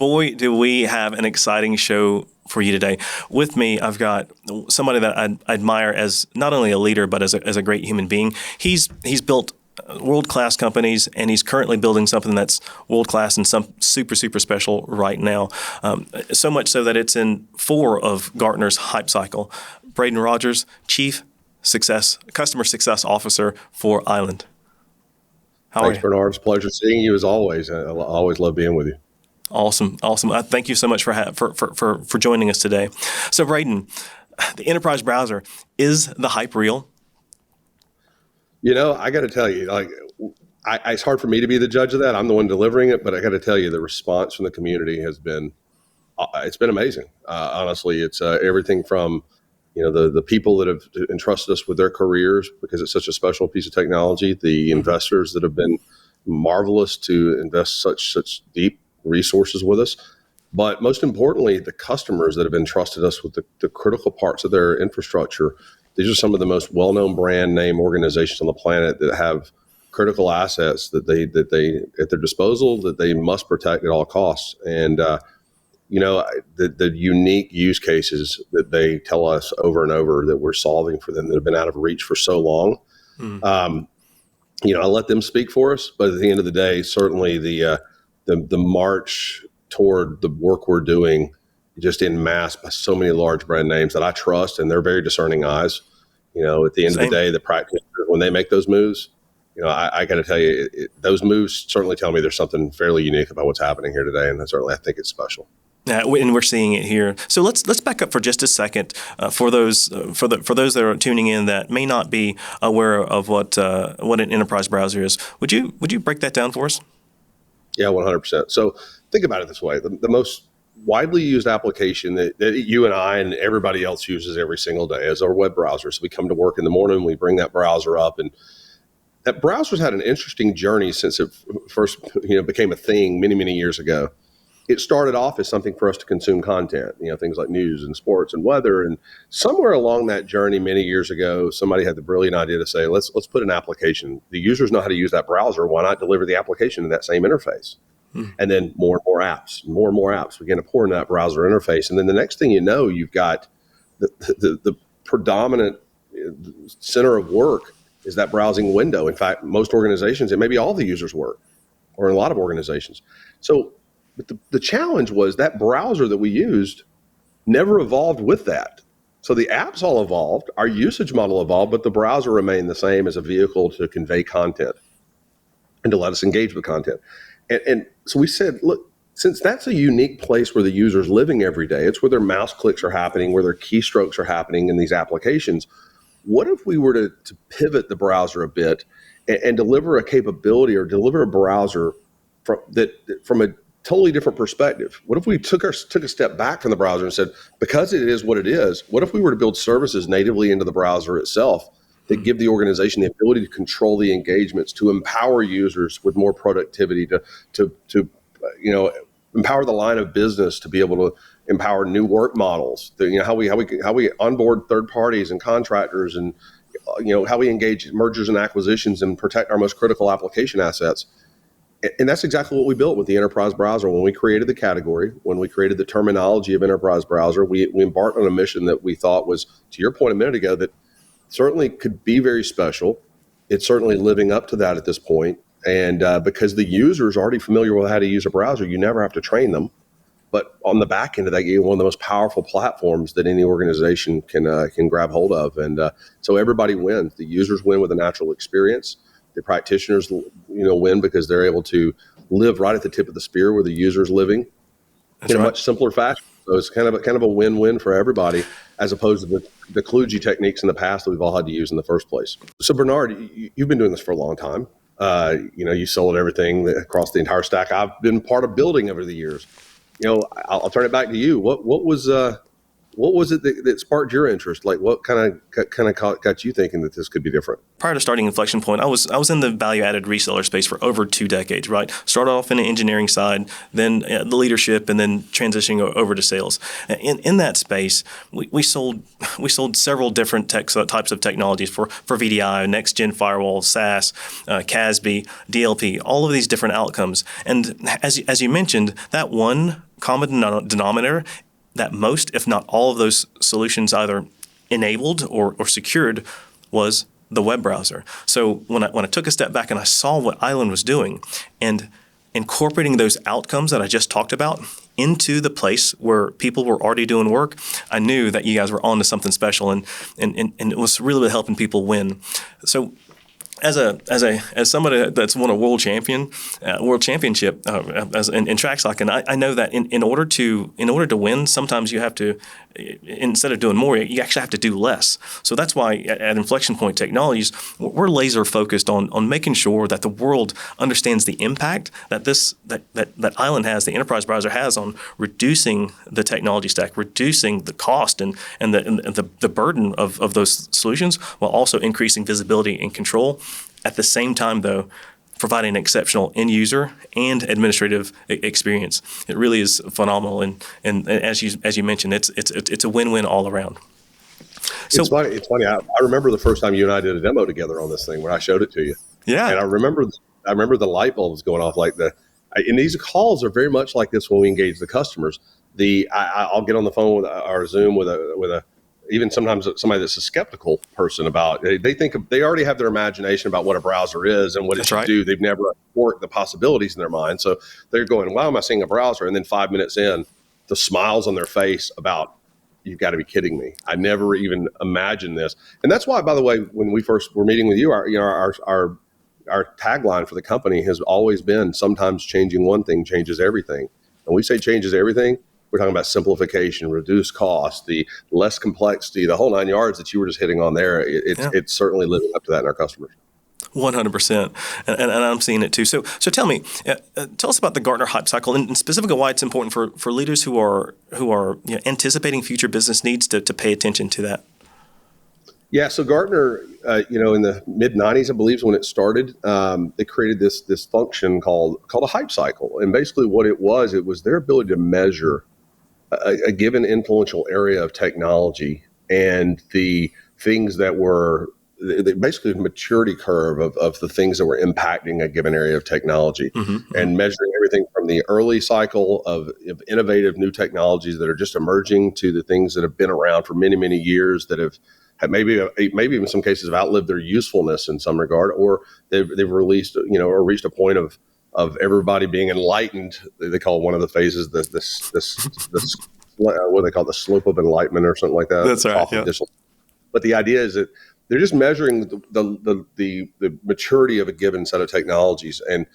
boy, do we have an exciting show for you today. With me, I've got somebody that I admire as not only a leader, but as a great human being. He's built world-class companies, and he's currently building something that's world-class and some super special right now. So much so that it's in 4 of Gartner's hype cycle. Bradon Rogers, Chief Customer Success Officer for Island. Thanks, Bernard. It's a pleasure seeing you as always. I always love being with you. Awesome. Thank you so much for joining us today. So, Bradon, the enterprise browser, is the hype real? I got to tell you, it's hard for me to be the judge of that. I'm the one delivering it, but I got to tell you, the response from the community has been, it's been amazing. Honestly, it's everything from, the people that have entrusted us with their careers because it's such a special piece of technology, the investors that have been marvelous to invest such deep resources with us, but most importantly, the customers that have entrusted us with the critical parts of their infrastructure. These are some of the most well-known brand name organizations on the planet that have critical assets that they at their disposal that they must protect at all costs. And the unique use cases that they tell us over and over that we're solving for them that have been out of reach for so long. I let them speak for us, but at the end of the day, certainly the march toward the work we're doing just in mass by so many large brand names that I trust, and they're very discerning eyes. At the end of the day, the practitioners, when they make those moves, I got to tell you, those moves certainly tell me there's something fairly unique about what's happening here today, and I think it's special. Yeah, and we're seeing it here. So let's back up for just a second for those that are tuning in that may not be aware of what an enterprise browser is. Would you break that down for us? Yeah, 100%. So think about it this way: the most widely used application that you and I and everybody else uses every single day is our web browser. So we come to work in the morning, we bring that browser up, and that browser's had an interesting journey since it first became a thing many years ago. It started off as something for us to consume content, things like news and sports and weather. And somewhere along that journey many years ago, somebody had the brilliant idea to say, let's put an application. The users know how to use that browser. Why not deliver the application in that same interface? And then more and more apps begin to pour into that browser interface. And then the next thing you know, you've got the predominant center of work is that browsing window. In fact, most organizations, it may be all the users' work, or in a lot of organizations. So but the challenge was that browser that we used never evolved with that. So the apps all evolved, our usage model evolved, but the browser remained the same as a vehicle to convey content and to let us engage with content. And so we said, look, since that's a unique place where the user's living every day, it's where their mouse clicks are happening, where their keystrokes are happening in these applications, what if we were to pivot the browser a bit and deliver a capability or deliver a browser from a totally different perspective? What if we took a step back from the browser and said, because it is what it is, what if we were to build services natively into the browser itself that give the organization the ability to control the engagements, to empower users with more productivity, to empower the line of business to be able to empower new work models, how we onboard third parties and contractors, and how we engage mergers and acquisitions and protect our most critical application assets. And that's exactly what we built with the enterprise browser. When we created the category, when we created the terminology of enterprise browser, we embarked on a mission that we thought was, to your point a minute ago, that certainly could be very special. It's certainly living up to that at this point. And because the user is already familiar with how to use a browser, you never have to train them. But on the back end of that, you get one of the most powerful platforms that any organization can grab hold of. And so everybody wins. The users win with a natural experience. The practitioners, win because they're able to live right at the tip of the spear where the user's living in a much simpler fashion. So it's kind of a win-win for everybody, as opposed to the kludgy techniques in the past that we've all had to use in the first place. So Bernard, you've been doing this for a long time. You sold everything across the entire stack. I've been part of building over the years. I'll turn it back to you. What was it that sparked your interest? Like, what kind of got you thinking that this could be different? Prior to starting Inflection Point, I was in the value-added reseller space for over 2 decades, right? Started off in the engineering side, then the leadership, and then transitioning over to sales. In that space, we sold several different types of technologies for VDI, next-gen firewall, SaaS, CASB, DLP, all of these different outcomes. And as you mentioned, that one common denominator that most, if not all of those solutions either enabled or secured was the web browser. So when I took a step back and I saw what Island was doing and incorporating those outcomes that I just talked about into the place where people were already doing work, I knew that you guys were onto something special, and it was really helping people win. So as somebody that's won a world championship as in track cycling, I know that in order to win, sometimes you have to, instead of doing more, you actually have to do less. So that's why at Inflection Point Technologies, we're laser focused on making sure that the world understands the impact that that Island has, the enterprise browser has, on reducing the technology stack, reducing the cost and the burden of those solutions, while also increasing visibility and control. At the same time, though, providing an exceptional end user and administrative experience. It really is phenomenal, and as you mentioned, it's a win-win all around. So it's funny. I remember the first time you and I did a demo together on this thing when I showed it to you. Yeah, and I remember the light bulbs going off and these calls are very much like this when we engage the customers. I'll get on the phone with our Zoom with a even sometimes somebody that's a skeptical person about, they already have their imagination about what a browser is and what it should do. They've never worked the possibilities in their mind. So they're going, why am I seeing a browser? And then 5 minutes in, the smiles on their face about, you've got to be kidding me. I never even imagined this. And that's why, by the way, when we first were meeting with you, our tagline for the company has always been, sometimes changing one thing changes everything. And we say changes everything, we're talking about simplification, reduced cost, the less complexity, the whole 9 yards that you were just hitting on there. It's certainly living up to that in our customers. 100%, and I'm seeing it too. So tell me, tell us about the Gartner hype cycle, and specifically why it's important for leaders who are anticipating future business needs to pay attention to that. Yeah, so Gartner, in the mid '90s, I believe, is when it started. They created this function called a hype cycle, and basically what it was their ability to measure a given influential area of technology and the things that were basically the maturity curve of the things that were impacting a given area of technology, and measuring everything from the early cycle of innovative new technologies that are just emerging to the things that have been around for many, many years that have maybe in some cases have outlived their usefulness in some regard, or they've released, or reached a point of everybody being enlightened. They call one of the phases this what they call the slope of enlightenment or something like that. That's right. Yeah. But the idea is that they're just measuring the maturity of a given set of technologies. And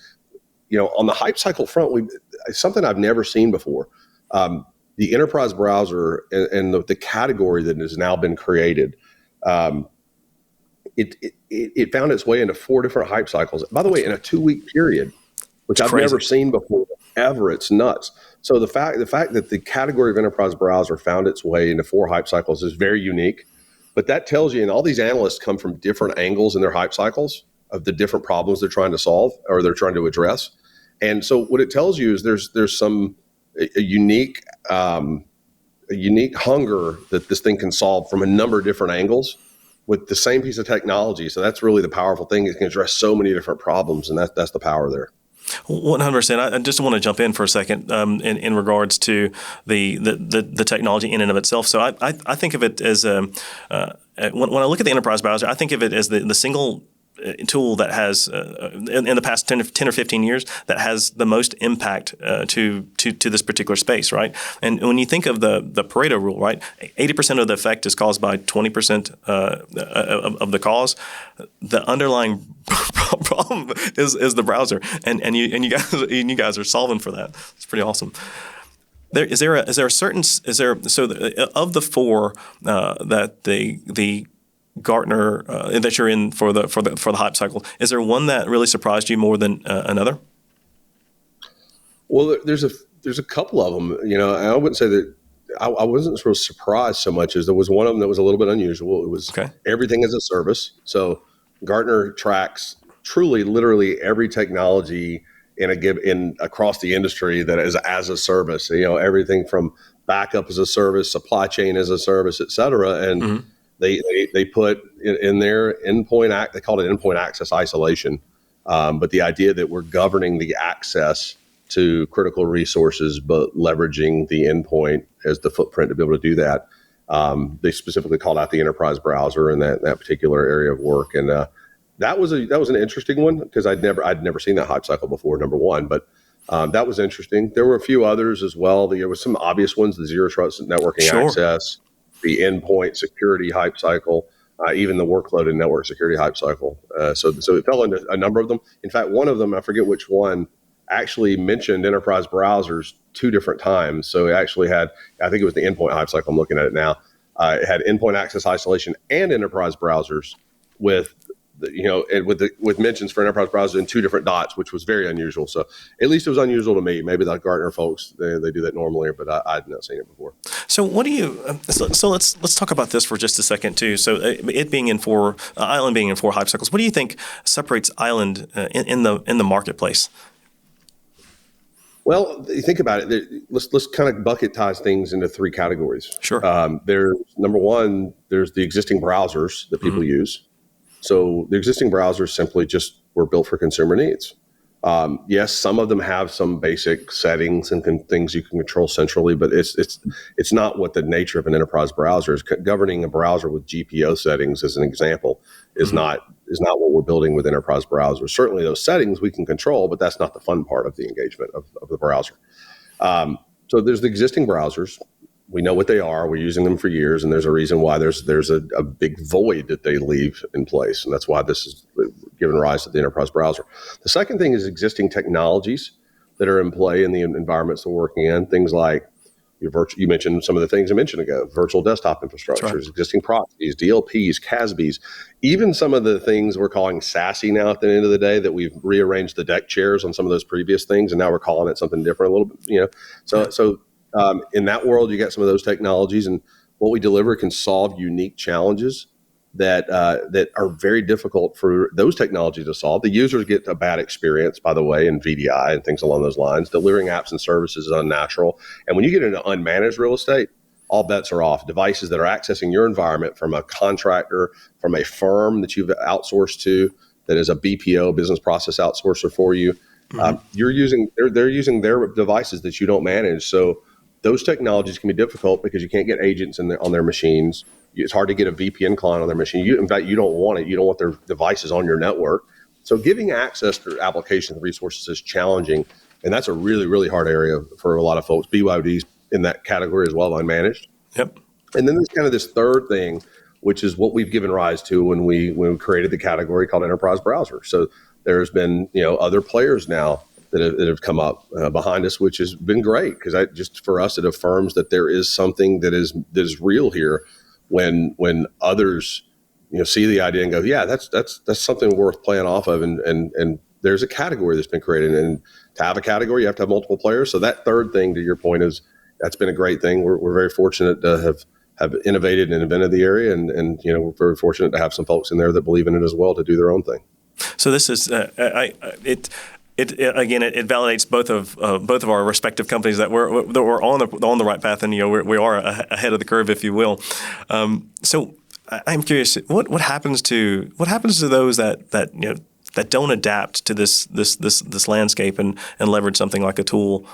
on the hype cycle front, something I've never seen before. The enterprise browser and the category that has now been created, it found its way into 4 different hype cycles. By the way, in a 2-week period, which I've never seen before ever. It's nuts. So the fact that the category of enterprise browser found its way into 4 hype cycles is very unique. But that tells you, and all these analysts come from different angles in their hype cycles of the different problems they're trying to solve or they're trying to address. And so what it tells you is there's some a unique hunger that this thing can solve from a number of different angles with the same piece of technology. So that's really the powerful thing. It can address so many different problems, and that's the power there. 100%. I just want to jump in for a second in regards to the technology in and of itself. So I think of it as when I look at the enterprise browser, I think of it as the single tool that has in the past 10 or 15 years that has the most impact to this particular space, right? And when you think of the Pareto rule, right, 80% of the effect is caused by 20% of the cause. The underlying problem is the browser, and you guys are solving for that. It's pretty awesome. Of the 4 that the Gartner that you're in for the hype cycle, is there one that really surprised you more than another? Well, there's a couple of them. I wouldn't say that I wasn't sort of surprised so much as there was one of them that was a little bit unusual. It was everything as a service. So Gartner tracks truly, literally every technology across the industry that is as a service. Everything from backup as a service, supply chain as a service, et cetera, and They put in their endpoint they called it endpoint access isolation, but the idea that we're governing the access to critical resources, but leveraging the endpoint as the footprint to be able to do that. They specifically called out the enterprise browser in that particular area of work, and that was an interesting one because I'd never seen that hype cycle before. Number one, but that was interesting. There were a few others as well. There were some obvious ones: the zero trust networking access, the endpoint security hype cycle, even the workload and network security hype cycle. So it fell into a number of them. In fact, one of them, I forget which one, actually mentioned enterprise browsers 2 different times. So it actually had, I think it was the endpoint hype cycle. I'm looking at it now. It had endpoint access isolation and enterprise browsers with mentions for enterprise browsers in 2 different dots, which was very unusual. So at least it was unusual to me. Maybe the Gartner folks, they do that normally, but I'd not seen it before. So what do you? So let's talk about this for just a second too. So it being in 4 Island being in 4 hype cycles, what do you think separates Island in the marketplace? Well, you think about it. Let's kind of bucketize things into 3 categories. Sure. There's number one. There's the existing browsers that people use. So the existing browsers simply just were built for consumer needs. Yes, some of them have some basic settings and things you can control centrally, but it's not what the nature of an enterprise browser is. Governing a browser with GPO settings, as an example, is not what we're building with enterprise browsers. Certainly, those settings we can control, but that's not the fun part of the engagement of the browser. So there's the existing browsers. We know what they are. We're using them for years, and there's a reason why there's a big void that they leave in place, and that's why this is given rise to the enterprise browser. The second thing is existing technologies that are in play in the environments we're working in. Things like you mentioned some of the things I mentioned ago: virtual desktop infrastructures, right, existing proxies, DLPs, CASBs, even some of the things we're calling SASE now. At the end of the day, that we've rearranged the deck chairs on some of those previous things, and now we're calling it something different a little bit. So. In that world, you got some of those technologies, and what we deliver can solve unique challenges that are very difficult for those technologies to solve. The users get a bad experience, by the way, in VDI and things along those lines. Delivering apps and services is unnatural. And when you get into unmanaged real estate, all bets are off. Devices that are accessing your environment from a contractor, from a firm that you've outsourced to, that is a BPO, business process outsourcer for you, they're using their devices that you don't manage. So those technologies can be difficult because you can't get agents on their machines. It's hard to get a VPN client on their machine. In fact, you don't want it. You don't want their devices on your network. So giving access to applications and resources is challenging, and that's a really, really hard area for a lot of folks. BYOD's in that category as well, unmanaged. Yep. And then there's kind of this third thing, which is what we've given rise to when we created the category called enterprise browser. So there's been other players now that have come up behind us, which has been great because just for us, it affirms that there is something that is real here. When others see the idea and go, yeah, that's something worth playing off of, and there's a category that's been created, and to have a category, you have to have multiple players. So that third thing, to your point, that's been a great thing. We're very fortunate to have innovated and invented the area, and we're very fortunate to have some folks in there that believe in it as well to do their own thing. So this is It validates both of our respective companies that we're on the right path, and we are ahead of the curve, if you will. So I'm curious, what happens to those that don't adapt to this landscape and leverage something like a tool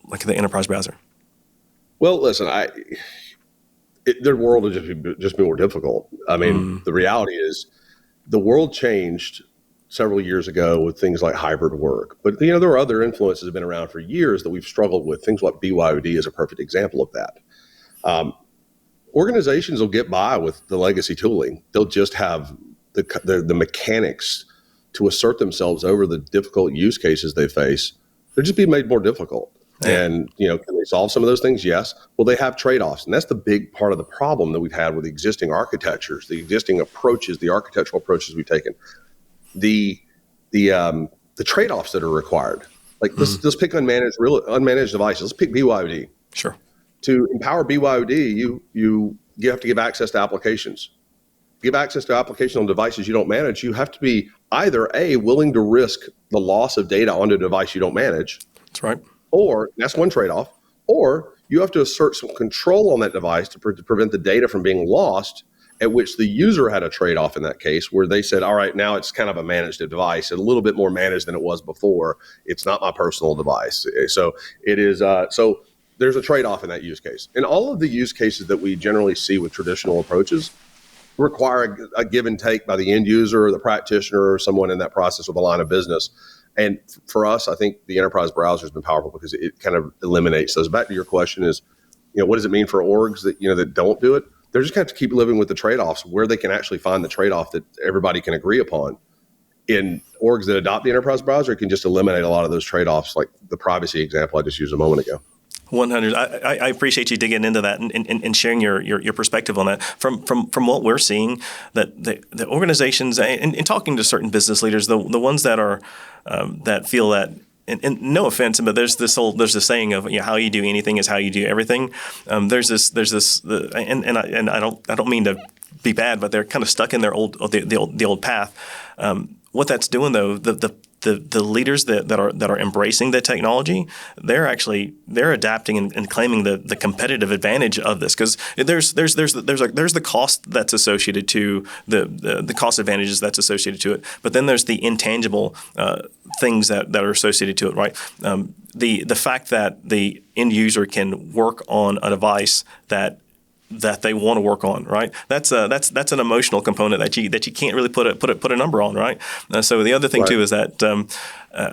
like the enterprise browser? Well, listen, their world will just be more difficult. I mean, the reality is the world changed several years ago with things like hybrid work. But, there are other influences that have been around for years that we've struggled with. Things like BYOD is a perfect example of that. Organizations will get by with the legacy tooling. They'll just have the mechanics to assert themselves over the difficult use cases they face. They'll just be made more difficult. Yeah. And, can they solve some of those things? Yes. Well, they have trade-offs. And that's the big part of the problem that we've had with the existing architectures, the existing approaches, the architectural approaches we've taken. The trade-offs that are required. Like let's pick unmanaged devices. Let's pick BYOD. Sure. To empower BYOD, you have to give access to applications. Give access to applications on devices you don't manage. You have to be either willing to risk the loss of data onto a device you don't manage. That's right. Or that's one trade-off. Or you have to assert some control on that device to prevent the data from being lost at which the user had a trade-off in that case where they said, all right, now it's kind of a managed device, a little bit more managed than it was before. It's not my personal device. So it is. So there's a trade-off in that use case. And all of the use cases that we generally see with traditional approaches require a give and take by the end user or the practitioner or someone in that process with a line of business. And for us, I think the enterprise browser has been powerful because it kind of eliminates those. Back to your question is, what does it mean for orgs that, that don't do it? They're just going to have to keep living with the trade-offs where they can actually find the trade-off that everybody can agree upon. In orgs that adopt the enterprise browser, it can just eliminate a lot of those trade-offs, like the privacy example I just used a moment ago. 100. I appreciate you digging into that and sharing your perspective on that. From what we're seeing, that the organizations and talking to certain business leaders, the ones that are that feel that. And no offense, but there's this saying of how you do anything is how you do everything. There's this and I don't mean to be bad, but they're kind of stuck in their the old path. What that's doing though, the leaders that are embracing the technology, they're adapting and claiming the competitive advantage of this, because there's the cost that's associated to the cost advantages that's associated to it, but then there's the intangible things that are associated to it, right? The fact that the end user can work on a device that they want to work on, right? That's an emotional component that you can't really put a number on, right? So the other thing too is that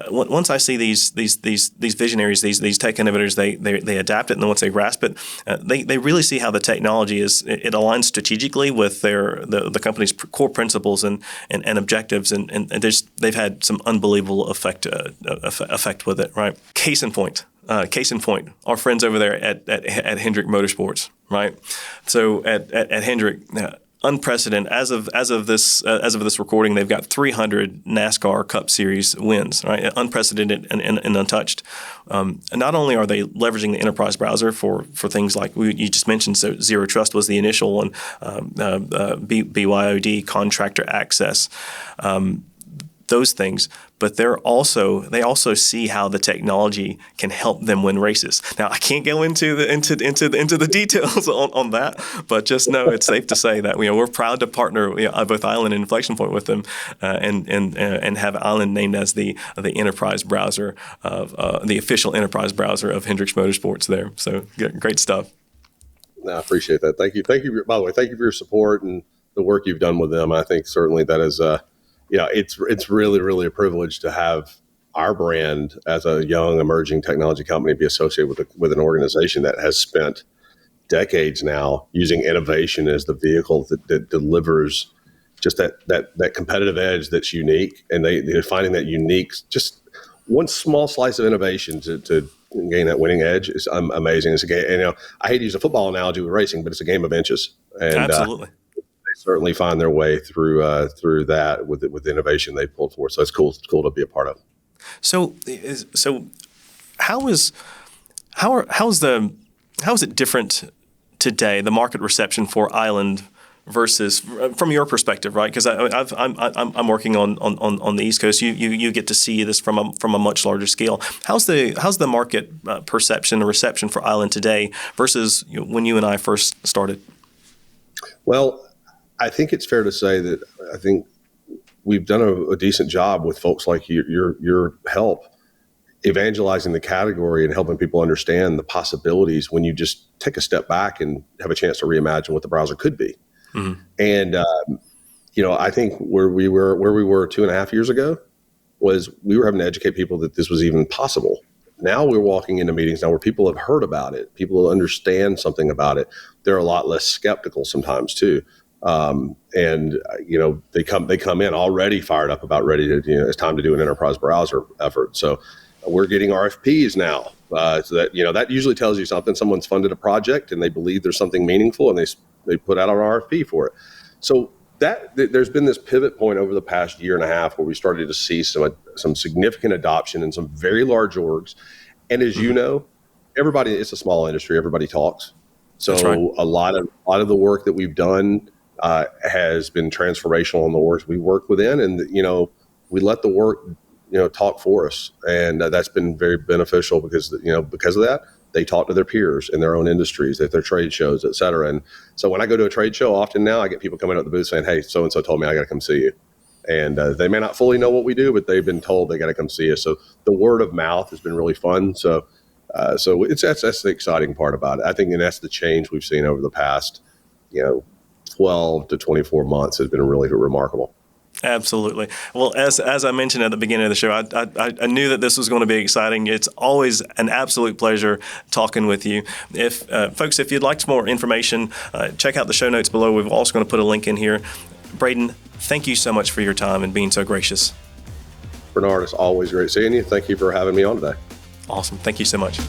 once I see these visionaries, these tech innovators, they adapt it, and then once they grasp it, they really see how the technology it aligns strategically with the company's core principles and objectives, and they've had some unbelievable effect with it, right? Case in point, our friends over there at Hendrick Motorsports, right? So at Hendrick, unprecedented as of this recording, they've got 300 NASCAR Cup Series wins, right? Unprecedented and untouched. Not only are they leveraging the enterprise browser for things like you just mentioned, so Zero Trust was the initial one, BYOD, contractor access. Those things, but they also see how the technology can help them win races. Now, I can't go into the details on that, but just know it's safe to say that we're proud to partner both Island and Inflection Point with them, and have Island named as the enterprise browser of the official enterprise browser of Hendrick Motorsports there. So great stuff. I appreciate that. Thank you. By the way, thank you for your support and the work you've done with them. I think certainly that is. It's really, really a privilege to have our brand as a young emerging technology company be associated with an organization that has spent decades now using innovation as the vehicle that delivers just that competitive edge that's unique, and they're finding that unique, just one small slice of innovation to gain that winning edge is amazing. It's a game, and I hate to use a football analogy with racing, but it's a game of inches. And, absolutely. Certainly find their way through that with the innovation they pulled forward. So it's cool. It's cool to be a part of. So how is it different today, the market reception for Island versus from your perspective, right? Because I'm working on the East Coast. You get to see this from a much larger scale. How's the market perception and reception for Island today versus when you and I first started? Well, I think it's fair to say that I think we've done a decent job with folks like your help evangelizing the category and helping people understand the possibilities when you just take a step back and have a chance to reimagine what the browser could be. Mm-hmm. And I think where we were 2.5 years ago was we were having to educate people that this was even possible. Now we're walking into meetings now where people have heard about it, people understand something about it. They're a lot less skeptical sometimes too. They come in already fired up about ready to, it's time to do an enterprise browser effort. So we're getting RFPs now. So that usually tells you something. Someone's funded a project and they believe there's something meaningful and they put out an RFP for it. So there's been this pivot point over the past year and a half where we started to see some significant adoption in some very large orgs. And as you know, it's a small industry. Everybody talks. So right. a lot of the work that we've done has been transformational in the orgs we work within, and we let the work talk for us, and that's been very beneficial because of that. They talk to their peers in their own industries, at their trade shows, et cetera. And so when I go to a trade show, often now I get people coming up the booth saying, hey, so-and-so told me I got to come see you. And they may not fully know what we do, but they've been told they got to come see us. So the word of mouth has been really fun. So that's the exciting part about it. I think, and that's the change we've seen over the past, 12 to 24 months has been really remarkable. Absolutely. Well, as I mentioned at the beginning of the show, I knew that this was going to be exciting. It's always an absolute pleasure talking with you. If folks, if you'd like some more information, check out the show notes below. We're also going to put a link in here. Bradon, thank you so much for your time and being so gracious. Bernard, it's always great seeing you. Thank you for having me on today. Awesome. Thank you so much.